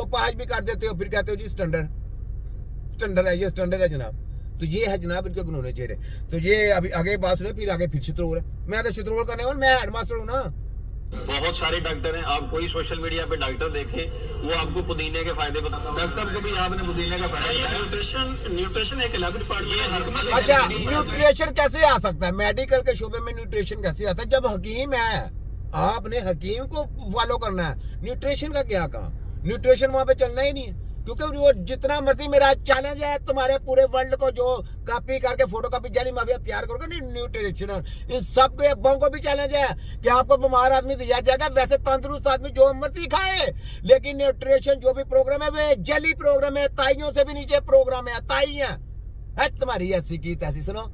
पाज भी कर देते हो, फिर कहते हो जी स्टैंडर्ड है, ये स्टैंडर्ड है जनाब। तो ये है जनाब इनके कानूनी चेहरे। तो ये अभी आगे बात सुने, फिर आगे फिर चित्रोल है। मैं तो चित्रोल करने वाला, मैं हेडमास्टर हूँ ना। बहुत सारे डॉक्टर हैं, आप कोई सोशल मीडिया पे डॉक्टर देखें, वो आपको पुदीने के फायदे बताते हैं। डॉक्टर साहब को भी आपने पुदीने का फायदा, न्यूट्रिशन एक अलग डिपार्टमेंट। अच्छा, न्यूट्रिशन कैसे आ सकता है मेडिकल के शोबे में? न्यूट्रिशन कैसे आता है जब हकीम है? आपने हकीम को फॉलो करना है, न्यूट्रिशन का क्या काम? न्यूट्रिशन वहां पे चलना ही नहीं है, क्योंकि वो जितना मर्जी मेरा चैलेंज है तुम्हारे पूरे वर्ल्ड को जो कॉपी करके फोटो कॉपी जाली माफिया तैयार करोगे नहीं न्यूट्रिशनर, इन सब के अब्बों को भी चैलेंज है कि आपको बीमार आदमी दिया जाएगा, वैसे तंदुरुस्त आदमी जो मर्जी खाए, लेकिन न्यूट्रिशन जो भी प्रोग्राम है वे जली प्रोग्राम है, ताइयों से भी नीचे प्रोग्राम है, ताई है तुम्हारी ऐसी की तैसी। सुनो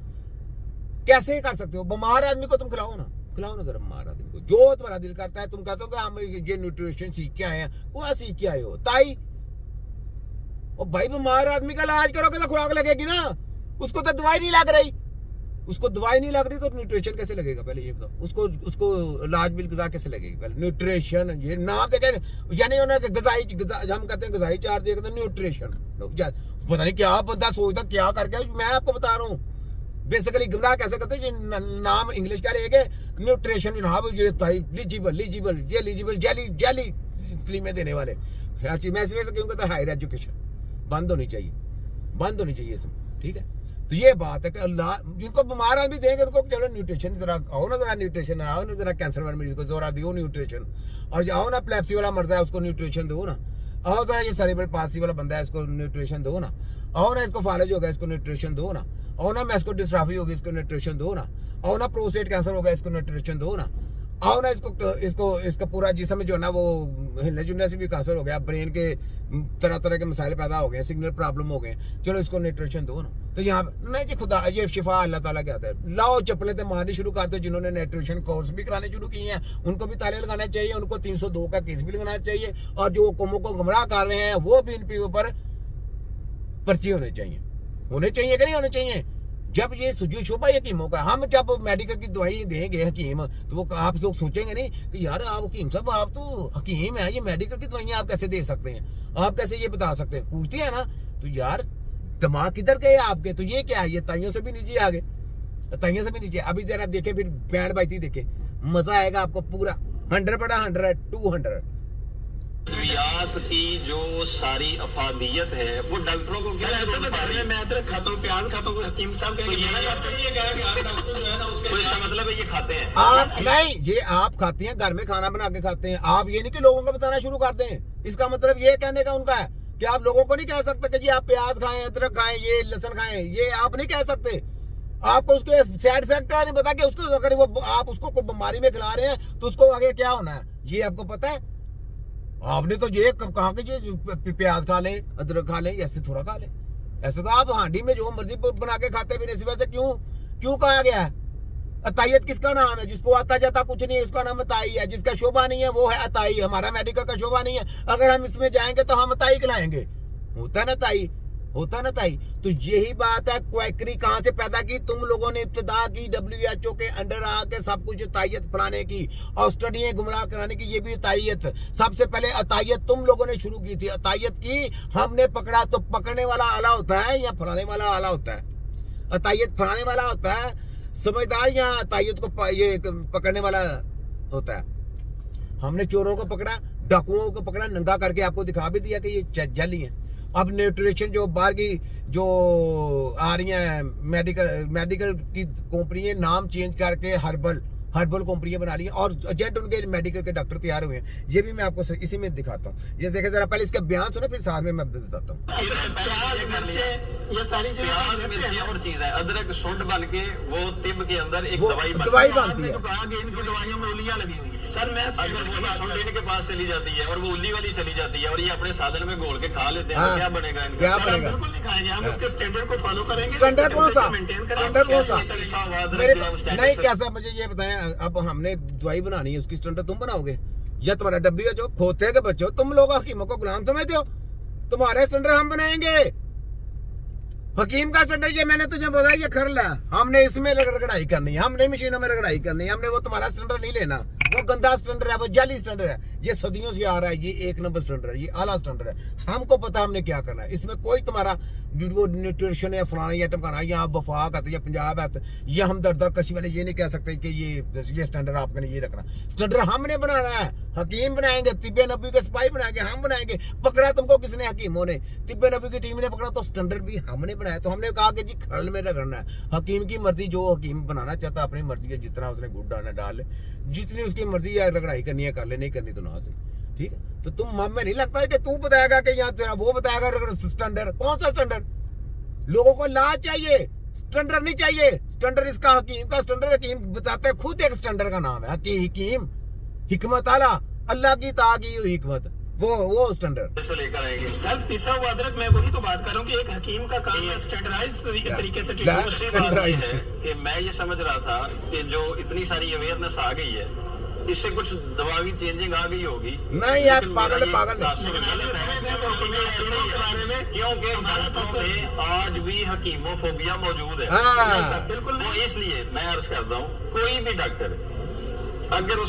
कैसे कर सकते हो? बीमार आदमी को तुम खिलाओ ना जरा, बीमार आदमी को जो तुम्हारा दिल करता है। तुम कहते हो कि हम ये न्यूट्रिशन सीख के आए हैं, वो सीख के आए हो ताई। और भाई बीमार आदमी का इलाज करोगे तो खुराक लगेगी ना, उसको तो दवाई नहीं लग रही, उसको दवाई नहीं लग रही तो न्यूट्रिशन कैसे लगेगा? पहले ये बताओ, उसको इलाज बिल गजा कैसे लगेगी? पहले न्यूट्रिशन, ये नाम देखे यानी उन्हें गजाई, हम कहते हैं गजाई चार्ज, ये कहते हैं न्यूट्रिशन। पता नहीं क्या बंदा सोचता क्या करके, मैं आपको बता रहा हूँ बेसिकली गुमराह कैसे करते हैं। नाम इंग्लिश का लेके न्यूट्रिशन जनाब, ये लीजिबल ये लीजिबल जेली में देने वाले। मैं इस वजह से क्यों कहता हायर एजुकेशन बंद होनी चाहिए इसमें, ठीक है। तो ये बात है कि अल्लाह जिनको बीमार आदमी देंगे उनको चलो न्यूट्रिशन जरा आओ ना, जरा न्यूट्रिशन आओ ना, जरा कैंसर वाले मरीज को जरा दियो न्यूट्रिशन, और आओ ना प्लेप्सी वाला मर्जा है उसको न्यूट्रिशन दो ना, आओ जरा ये सेरेब्रल पाल्सी वाला बंदा है इसको न्यूट्रिशन दो ना, आओ ना इसको फालज हो गया इसको न्यूट्रिशन दो ना, आओ ना मैस्कुलर डिस्ट्रॉफी होगी इसको न्यूट्रिशन दो ना, आओ ना प्रोस्टेट कैंसर हो गया इसको न्यूट्रिशन दो ना, आओ ना इसका पूरा जिस्म जो है ना वो हिलने जुलने से भी कैंसर हो गया, ब्रेन के तरह तरह के मसाइल पैदा हो गए, सिग्नल प्रॉब्लम हो गए, चलो इसको न्यूट्रिशन दो ना। तो यहाँ पे नहीं जी खुदा ये शिफा अल्लाह ताला के आता है। लाओ चप्पलें तो मारनी शुरू कर दो, जिन्होंने न्यूट्रिशन कोर्स भी कराने शुरू किए हैं उनको भी ताले लगाना चाहिए, उनको 302 का केस भी लगाना चाहिए, और जो कौमों को गुमराह कर रहे हैं वो भी इन पे ऊपर पर्ची होने चाहिए कि नहीं होने चाहिए। जब ये सुजू शोभा हकीमों का, हम जब मेडिकल की दवाई देंगे हकीम, तो वो आप लोग सोचेंगे नहीं कि यार आप हकीम साहब आप तो हकीम है, ये मेडिकल की दवाइयाँ आप कैसे दे सकते हैं, आप कैसे ये बता सकते हैं? पूछते हैं ना, तो यार दिमाग किधर गए आपके? तो ये क्या है, ये ताइयों से भी नीचे आ गए, ताइयों से भी नीचे। अभी जरा देखे फिर बैंड बाजती देखे, मजा आएगा आपको पूरा 100/100 200। की जो सारी अफादियत है वो डॉक्टरों को मैं अदरक खाता हूँ, प्याज खाता हूँ, हकीम साहब तो इसका मतलब है ये खाते हैं आप नहीं, ये आप खाते हैं, घर में खाना बना के खाते हैं आप, ये नहीं कि लोगों को बताना शुरू करते हैं। इसका मतलब ये कहने का उनका है कि आप लोगों को नहीं कह सकते कि जी आप प्याज खाएं, अदरक खाएं, ये लहसुन खाएं, ये आप नहीं कह सकते। आपको उसके साइड इफेक्ट नहीं पता कि उसको अगर वो आप उसको कोई बीमारी में खिला रहे हैं तो उसको आगे क्या होना है, ये आपको पता है? आपने तो ये कहा कि जी प्याज खा लें, अदरक खा लें, ऐसे थोड़ा खा लें। ऐसे तो आप हांडी में जो मर्जी बना के खाते फिर, इसी वजह से क्यों कहा गया है? अतायत किसका नाम है? जिसको आता जाता कुछ नहीं है उसका नाम अताई है, जिसका शोभा नहीं है वो है अताई। हमारा मेडिकल का शोभा नहीं है, अगर हम इसमें जाएंगे तो हम अताई खिलाएंगे, होता ना ताई। तो यही बात है, क्वैकरी कहां से पैदा की? तुम लोगों ने इब्तिदा की WHO के अंडर आके सब कुछ अतायत फैलाने की और स्टडियां गुमराह कराने की, ये भी अतायत। सबसे पहले अतायत तुम लोगों ने शुरू की थी, अतायत की हमने पकड़ा। तो पकड़ने वाला आला होता है या फैलाने वाला आला होता है? अतायत फैलाने वाला होता है समझदार, या अतायत को ये पकड़ने वाला होता है? हमने चोरों को पकड़ा, डाकुओं को पकड़ा, नंगा करके आपको दिखा भी दिया कि ये जाली है। अब न्यूट्रिशन जो बाहर की जो आ रही है मेडिकल की कंपनी नाम चेंज करके हर्बल कंपनियां बना ली हैं, और एजेंट उनके मेडिकल के डॉक्टर तैयार हुए हैं। ये भी मैं आपको इसी में दिखाता हूँ, ये देखें जरा, पहले इसका बयान सुने फिर साथ में मैं बताता हूँ। ये सारी चीजें और चीज है, अदरक सुंड बन के वो तिब के अंदर एक दवाई बनती है। इनकी दवाइयों में उल्लियां लगी हुई है सर, मैं सुंड इनके पास चली जाती है और वो उल्ली वाली चली जाती है और ये अपने साधन में घोल के खा लेते हैं। क्या बनेगा इनका? बिल्कुल नहीं खाएंगे, हम इसके स्टैंडर्ड को फॉलो करेंगे। स्टैंडर्ड कौन सा? नहीं क्या कैसा, मुझे ये बताएं। अब हमने दवाई बनानी है, उसकी स्टैंडर्ड तुम बनाओगे या तुम्हारा WHO? खोते के बच्चों, तुम लोग हकीमों को गुलाम समझते हो? तुम्हारे स्टैंडर्ड हम बनाएंगे। हकीम का स्टैंडर्ड ये मैंने तुझे बोला, ये कर ला, हमने इसमें रगड़ाई करनी है, हमने मशीनों में रगड़ाई करनी है, हमने वो तुम्हारा स्टैंडर्ड नहीं लेना, वो गंदा स्टैंडर्ड है, वो जाली स्टैंडर्ड है। ये सदियों से आ रहा है, ये 1 नंबर स्टैंडर्ड है, ये आला स्टैंडर्ड है। हमको पता हमने क्या करना है, इसमें कोई तुम्हारा वो न्यूट्रिशन या फलाना आइटम खाना, या वफाक है या पंजाब है या हम दर कशी वाले ये नहीं कह सकते कि ये स्टैंडर्ड आपने ये रखना। स्टैंडर्ड हमने बनाना है, हकीम बनाएंगे, तिब्बे नबी के सिपाही बनाएंगे, हम बनाएंगे। पकड़ा तुमको किसने? हकीमों ने। तिब्बे नबी की टीम ने पकड़ा, तो स्टैंडर्ड भी हमने बनाया। तो हमने कहा कि जी खरल में रगड़ना है, हकीम की मर्जी, जो हकीम बनाना चाहता अपनी मर्जी है, जितना उसने गुड़ डालना डाल ले, जितनी उसकी मर्जी है रगड़ाई करनी है कर ले, नहीं करनी तो ना से। ठीक है, तो तुम हमें नहीं लगता है कि तू बताएगा कि यहाँ तेरा वो बताएगा स्टैंडर्ड। कौन सा स्टैंडर्ड? लोगों को ला चाहिए, स्टैंडर्ड नहीं चाहिए। स्टैंडर्ड इसका हकीम का स्टैंडर्ड, हकीम बताते हैं खुद एक स्टैंडर्ड का नाम है हकीम, हिकमत आला, अल्लाह की ता की हुई हिकमत, वो स्टैंडर्ड लेकर आएंगे। सर पिसा हुआ अदरक, मैं वही तो बात कर रहा हूँ कि एक हकीम का काम है स्टैंडर्डाइज्ड तरीके से। दूसरी बात ये है कि मैं ये समझ रहा था कि जो इतनी सारी अवेयरनेस आ गई है, इससे कुछ दवा की चेंजिंग आ गई होगी। नहीं यार, पागल है। क्योंकि डॉक्टरों में आज भी हकीमोफोबिया मौजूद है। हाँ। बिल्कुल, इसलिए मैं अर्ज करता हूँ कोई भी डॉक्टर अगर उसके